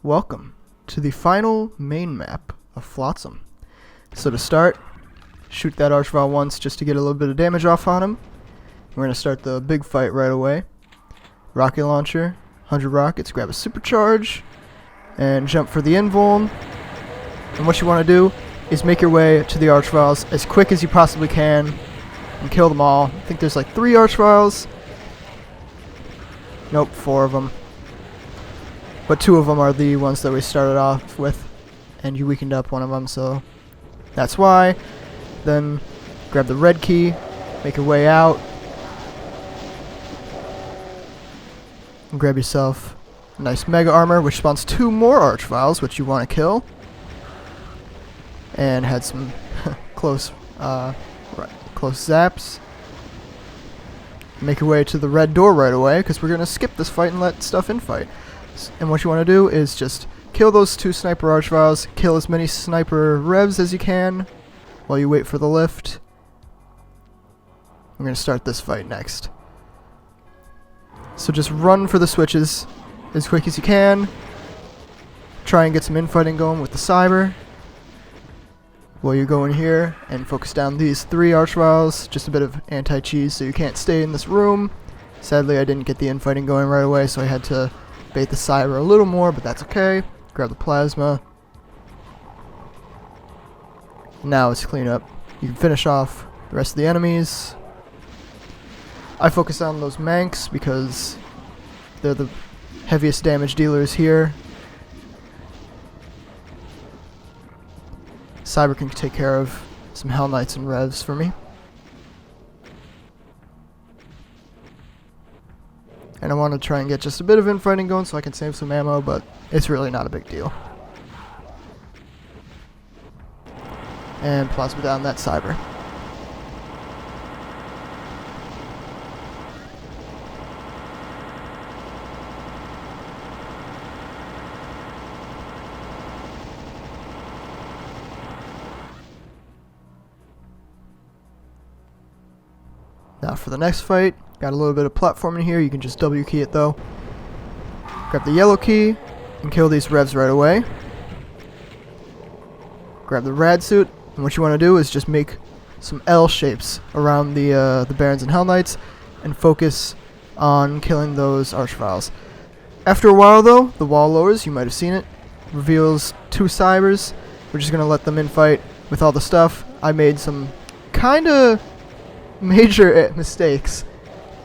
Welcome to the final main map of Flotsam. So to start, shoot that Archvile once just to get a little bit of damage off on him. We're going to start the big fight right away. Rocket launcher, 100 rockets, grab a supercharge, and jump for the invuln. And what you want to do is make your way to the Archviles as quick as you possibly can and kill them all. I think there's like 3 Archviles. Nope, 4 of them. But 2 of them are the ones that we started off with, and you weakened up one of them, so that's why. Then grab the red key, make your way out, and grab yourself a nice mega armor, which spawns 2 more Archviles, which you want to kill. And had some close zaps. Make your way to the red door right away, because we're going to skip this fight and let stuff infight. And what you want to do is just kill those 2 sniper Archviles, kill as many sniper revs as you can while you wait for the lift. We're going to start this fight next. So just run for the switches as quick as you can. Try and get some infighting going with the cyber while you go in here and focus down these 3 Archviles. Just a bit of anti-cheese so you can't stay in this room. Sadly, I didn't get the infighting going right away, so I had to bait the cyber a little more, but that's okay. Grab the plasma. Now it's clean up. You can finish off the rest of the enemies. I focus on those Manx because they're the heaviest damage dealers here. Cyber can take care of some Hell Knights and Revs for me. And I want to try and get just a bit of infighting going so I can save some ammo, but it's really not a big deal. And plasma down that cyber. Now for the next fight, got a little bit of platforming here. You can just W key it though. Grab the yellow key and kill these revs right away. Grab the rad suit, and what you want to do is just make some L shapes around the Barons and Hell Knights and focus on killing those Archviles. After a while though, the wall lowers, you might have seen it, reveals 2 cybers. We're just going to let them infight with all the stuff. I made some kinda major mistakes.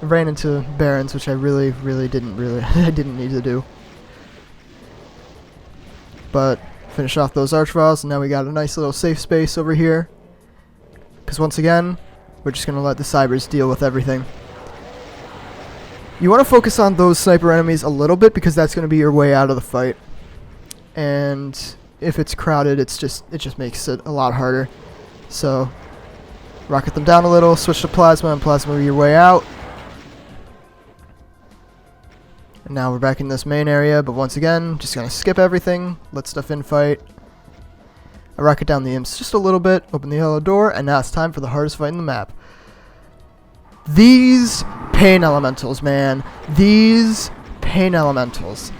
I ran into Barons, which I really didn't need to do. But finish off those Archviles, and now we got a nice little safe space over here. Because once again, we're just going to let the cybers deal with everything. You want to focus on those sniper enemies a little bit, because that's going to be your way out of the fight. And if it's crowded, it just makes it a lot harder. So rocket them down a little, switch to plasma, and plasma your way out. And now we're back in this main area, but once again, just gonna skip everything, let stuff infight. I rocket down the imps just a little bit, open the yellow door, and now it's time for the hardest fight in the map. These pain elementals, man. These pain elementals.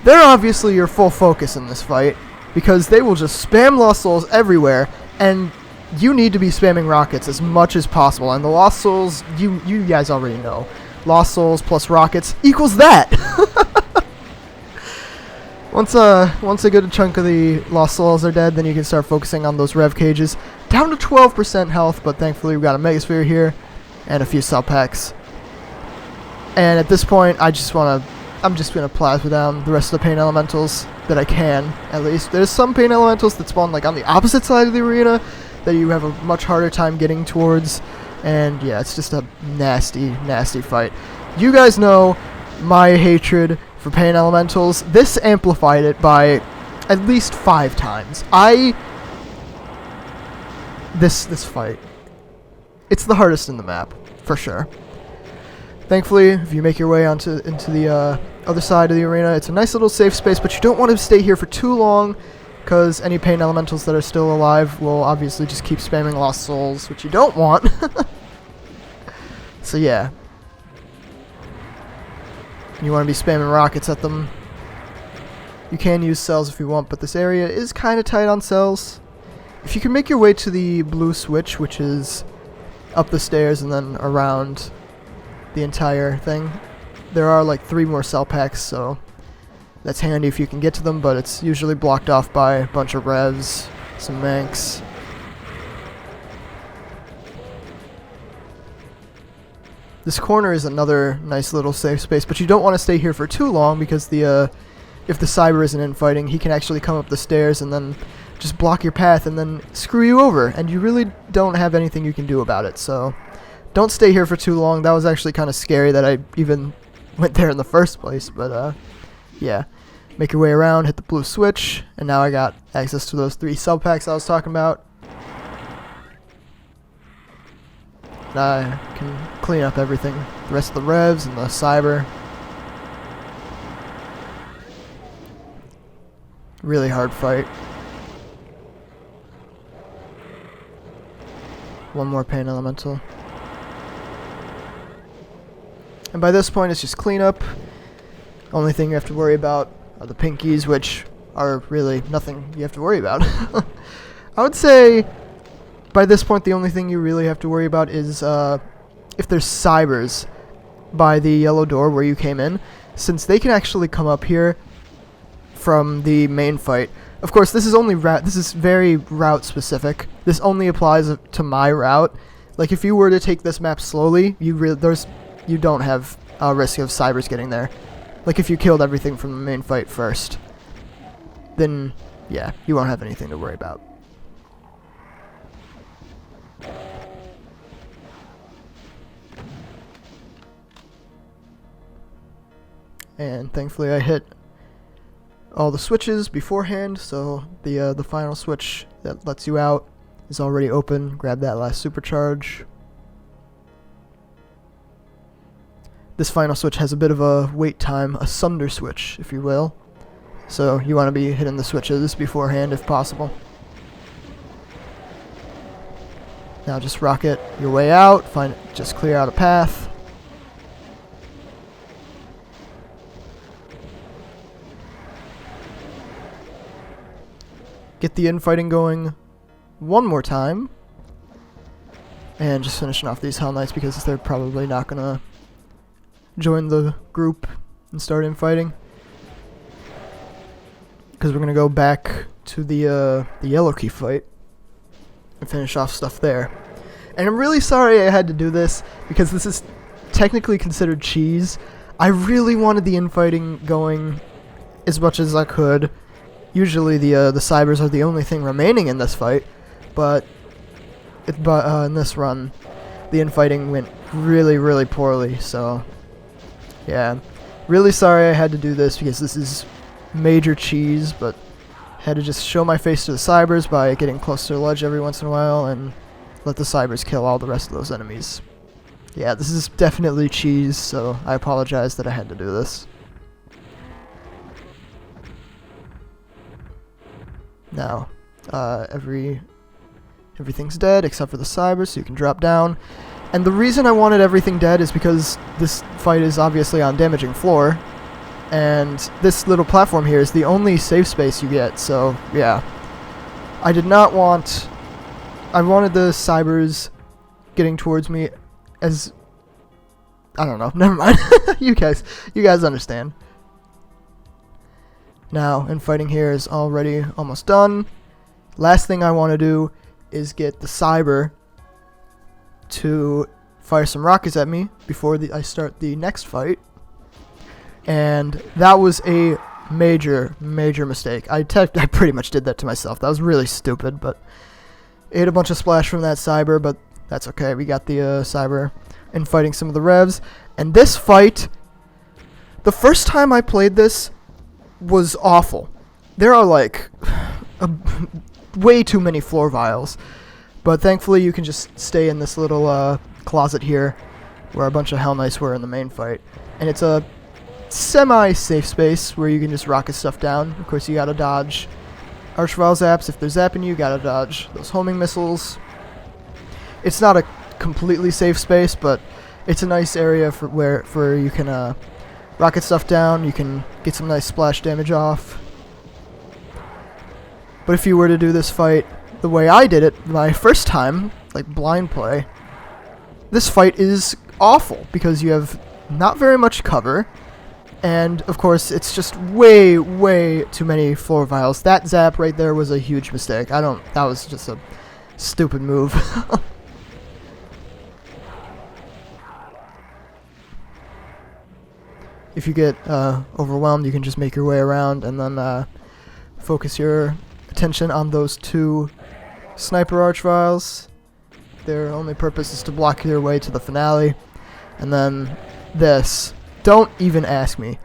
They're obviously your full focus in this fight, because they will just spam Lost Souls everywhere, and you need to be spamming rockets as much as possible. And the Lost Souls, you guys already know. Lost Souls plus rockets equals that. Once a good chunk of the Lost Souls are dead, then you can start focusing on those Rev cages. Down to 12% health, but thankfully we've got a Megasphere here and a few cell packs. And at this point, I'm just gonna plasma down the rest of the pain elementals that I can. At least there's some pain elementals that spawn like on the opposite side of the arena that you have a much harder time getting towards. And yeah, it's just a nasty fight. You guys know my hatred for pain elementals. This amplified it by at least 5 times. This fight, it's the hardest in the map for sure. Thankfully, if you make your way into the other side of the arena, it's a nice little safe space, but you don't want to stay here for too long, because any pain elementals that are still alive will obviously just keep spamming Lost Souls, which you don't want. So yeah, you want to be spamming rockets at them You can use cells if you want, but this area is kind of tight on cells. If you can make your way to the blue switch, which is up the stairs and then around the entire thing, there are like 3 more cell packs, so that's handy if you can get to them, but it's usually blocked off by a bunch of revs, some manx. This corner is another nice little safe space, but you don't want to stay here for too long because if the cyber isn't infighting, he can actually come up the stairs and then just block your path and then screw you over, and you really don't have anything you can do about it, so don't stay here for too long. That was actually kind of scary that I even went there in the first place, but yeah. Make your way around, hit the blue switch, and now I got access to those 3 sub packs I was talking about. I can clean up everything, the rest of the revs and the cyber. Really hard fight. One more pain elemental. And by this point it's just cleanup. Only thing you have to worry about are the pinkies, which are really nothing you have to worry about. I would say by this point the only thing you really have to worry about is if there's cybers by the yellow door where you came in, since they can actually come up here from the main fight. Of course, this is only this is very route specific. This only applies to my route. Like if you were to take this map slowly, you don't have a risk of cybers getting there. Like if you killed everything from the main fight first, then yeah, you won't have anything to worry about. And thankfully I hit all the switches beforehand, so the final switch that lets you out is already open. Grab that last supercharge. This final switch has a bit of a wait time, a sunder switch, if you will. So you want to be hitting the switches beforehand if possible. Now just rocket your way out, just clear out a path. Get the infighting going one more time. And just finishing off these Hell Knights because they're probably not going to join the group and start infighting. Because we're going to go back to the yellow key fight and finish off stuff there. And I'm really sorry I had to do this because this is technically considered cheese. I really wanted the infighting going as much as I could. Usually the cybers are the only thing remaining in this fight, but in this run, the infighting went really, really poorly, so yeah. Really sorry I had to do this because this is major cheese, but had to just show my face to the cybers by getting close to the ledge every once in a while and let the cybers kill all the rest of those enemies. Yeah, this is definitely cheese, so I apologize that I had to do this. Now, everything's dead except for the cybers, so you can drop down. And the reason I wanted everything dead is because this fight is obviously on damaging floor, and this little platform here is the only safe space you get, so yeah. I wanted the cybers getting towards me as, I don't know, never mind. you guys understand. Now, infighting here is already almost done. Last thing I want to do is get the cyber to fire some rockets at me before I start the next fight. And that was a major, major mistake. I pretty much did that to myself. That was really stupid, but ate a bunch of splash from that cyber, but that's okay. We got the cyber infighting some of the revs. And this fight, the first time I played this, was awful. There are like way too many floor vials, but thankfully you can just stay in this little closet here where a bunch of Hell Knights were in the main fight, and it's a semi-safe space where you can just rocket stuff down. Of course you gotta dodge Archvile zaps. If they're zapping you gotta dodge those homing missiles. It's not a completely safe space, but it's a nice area for you can rocket stuff down, you can get some nice splash damage off, But if you were to do this fight the way I did it my first time, like blind play, this fight is awful because you have not very much cover, and of course it's just way too many floor vials. That zap right there was a huge mistake. That was just a stupid move. If you get overwhelmed, you can just make your way around and then focus your attention on those 2 sniper archviles. Their only purpose is to block your way to the finale. And then this. Don't even ask me.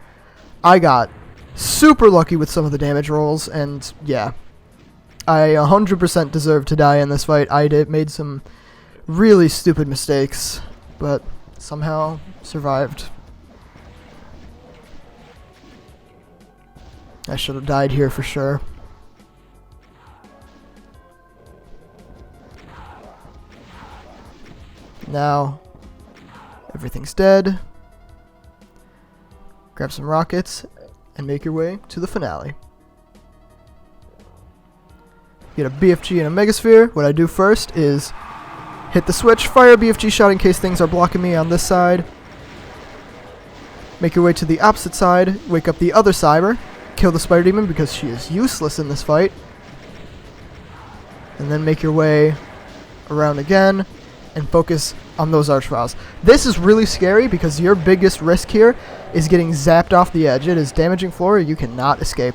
I got super lucky with some of the damage rolls, and yeah. I 100% deserve to die in this fight. I made some really stupid mistakes, but somehow survived. I should have died here for sure. Now, everything's dead. Grab some rockets and make your way to the finale. Get a BFG and a Megasphere. What I do first is hit the switch, fire a BFG shot in case things are blocking me on this side. Make your way to the opposite side, wake up the other cyber, kill the Spider Demon because she is useless in this fight. And then make your way around again and focus on those archviles. This is really scary because your biggest risk here is getting zapped off the edge. It is damaging floor, you cannot escape.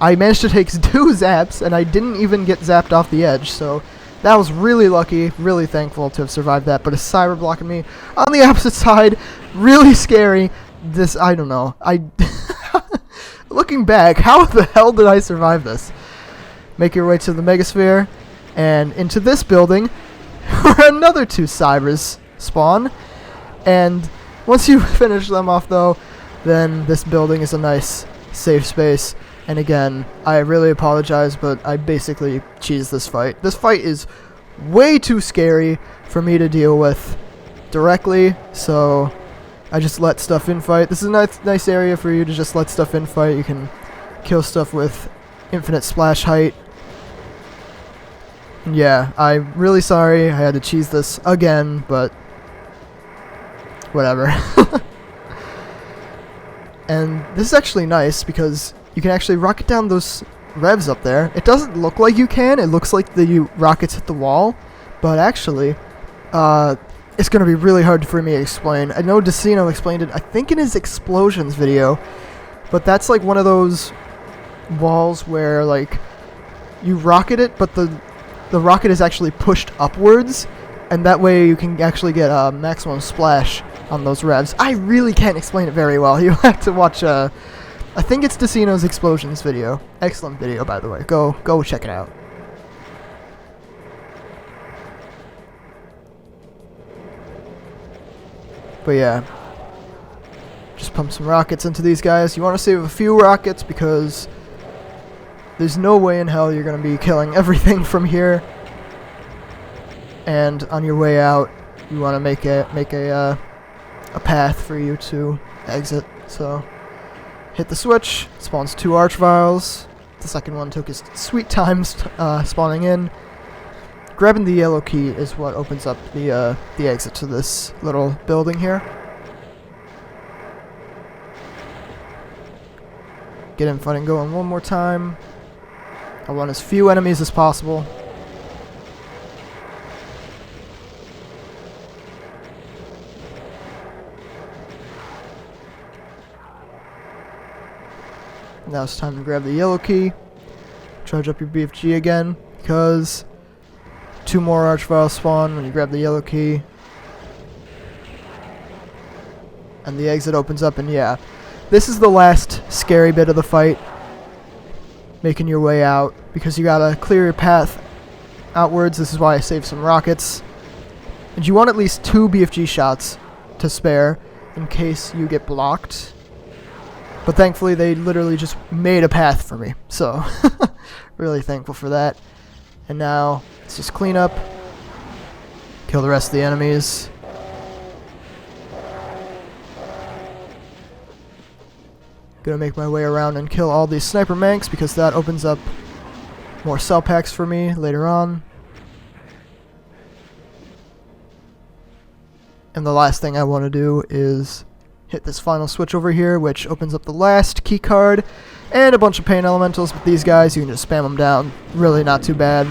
I managed to take 2 zaps and I didn't even get zapped off the edge, so that was really lucky, really thankful to have survived that. But a cyber blocking me on the opposite side, really scary. This, I don't know. Looking back, how the hell did I survive this? Make your way to the Megasphere and into this building where another 2 cybers spawn. And once you finish them off though, then this building is a nice safe space. And again, I really apologize, but I basically cheesed this fight. This fight is way too scary for me to deal with directly, so I just let stuff in fight. This is a nice area for you to just let stuff in fight. You can kill stuff with infinite splash height. And yeah, I'm really sorry I had to cheese this again, but whatever. And this is actually nice because you can actually rocket down those revs up there. It doesn't look like you can. It looks like the rockets hit the wall, but actually, it's going to be really hard for me to explain. I know Decino explained it, I think in his explosions video, but that's like one of those walls where like you rocket it, but the rocket is actually pushed upwards, and that way you can actually get a maximum splash on those revs. I really can't explain it very well. You'll have to watch, I think it's Decino's explosions video. Excellent video, by the way. Go check it out. But yeah, just pump some rockets into these guys. You want to save a few rockets because there's no way in hell you're going to be killing everything from here. And on your way out, you want to make a path for you to exit. So hit the switch, spawns 2 archviles. The second one took his sweet time spawning in. Grabbing the yellow key is what opens up the exit to this little building here. Get infighting going one more time. I want as few enemies as possible. Now it's time to grab the yellow key. Charge up your BFG again, because 2 more archviles spawn when you grab the yellow key. And the exit opens up, and yeah. This is the last scary bit of the fight. Making your way out, because you gotta clear your path outwards. This is why I saved some rockets. And you want at least 2 BFG shots to spare in case you get blocked. But thankfully they literally just made a path for me. So, really thankful for that. And now, let's just clean up. Kill the rest of the enemies. Gonna make my way around and kill all these sniper manks because that opens up more cell packs for me later on. And the last thing I want to do is hit this final switch over here, which opens up the last key card and a bunch of pain elementals. With these guys, you can just spam them down. Really not too bad.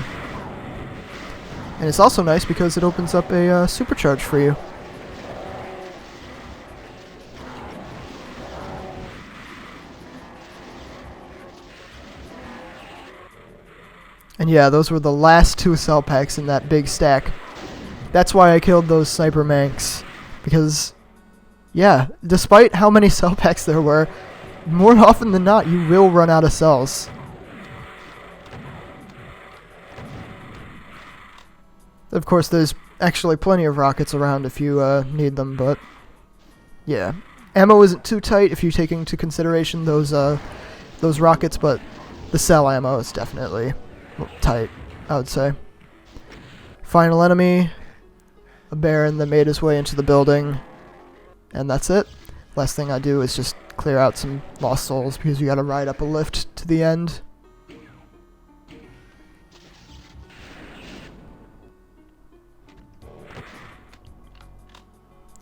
And it's also nice because it opens up a supercharge for you. And yeah, those were the last 2 cell packs in that big stack. That's why I killed those sniper manks. Because, yeah, despite how many cell packs there were, more often than not, you will run out of cells. Of course, there's actually plenty of rockets around if you need them, but yeah. Ammo isn't too tight if you take into consideration those rockets, but the cell ammo is definitely tight, I would say. Final enemy, a Baron that made his way into the building, and that's it. Last thing I do is just clear out some lost souls because you gotta ride up a lift to the end.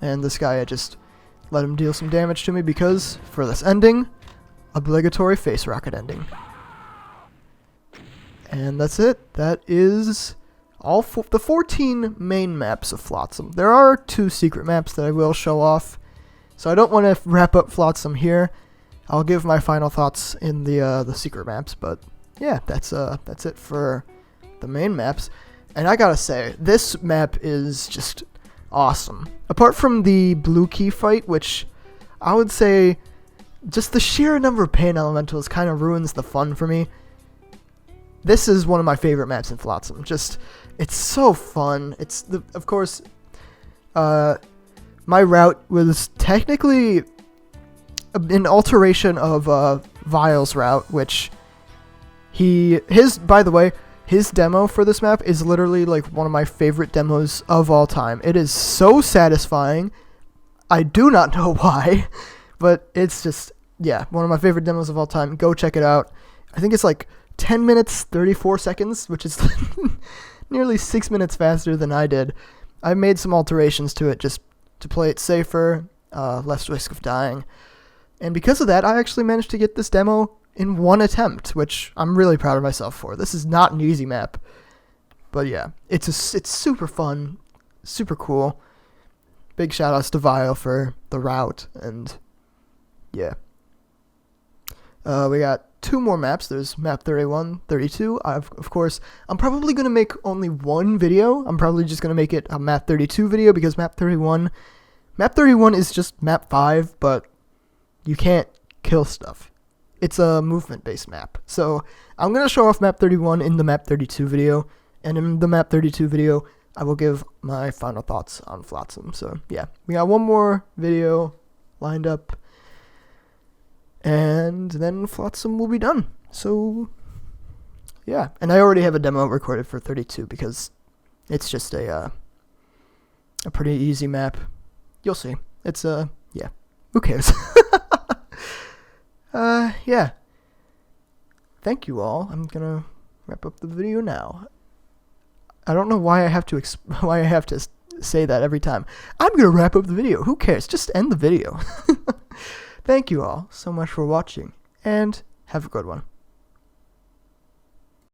And this guy, I just let him deal some damage to me because, for this ending, obligatory face rocket ending. And that's it. That is all the 14 main maps of Flotsam. There are 2 secret maps that I will show off, so I don't want to wrap up Flotsam here. I'll give my final thoughts in the secret maps, but yeah, that's it for the main maps. And I gotta say, this map is just awesome. Apart from the blue key fight, which I would say just the sheer number of pain elementals kind of ruins the fun for me. This is one of my favorite maps in Flotsam. Just, it's so fun. It's, of course, my route was technically an alteration of Vile's route, which by the way, his demo for this map is literally like one of my favorite demos of all time. It is so satisfying. I do not know why, but it's just, yeah, one of my favorite demos of all time. Go check it out. I think it's like 10 minutes, 34 seconds, which is nearly 6 minutes faster than I did. I made some alterations to it just to play it safer, less risk of dying. And because of that, I actually managed to get this demo in 1 attempt, which I'm really proud of myself for. This is not an easy map. But yeah, it's super fun, super cool. Big shout outs to Vile for the route, and yeah. We got 2 more maps. There's map 31, 32. Of course, I'm probably going to make only 1 video. I'm probably just going to make it a map 32 video because map 31 is just map 5, but you can't kill stuff. It's a movement-based map. So I'm going to show off map 31 in the map 32 video, and in the map 32 video, I will give my final thoughts on Flotsam. So yeah, we got 1 more video lined up, and then Flotsam will be done. So yeah, and I already have a demo recorded for 32 because it's just a pretty easy map. You'll see. It's yeah, who cares? Yeah. Thank you all. I'm gonna wrap up the video now. I don't know why I have to say that every time. I'm gonna wrap up the video. Who cares? Just end the video. Thank you all so much for watching, and have a good one.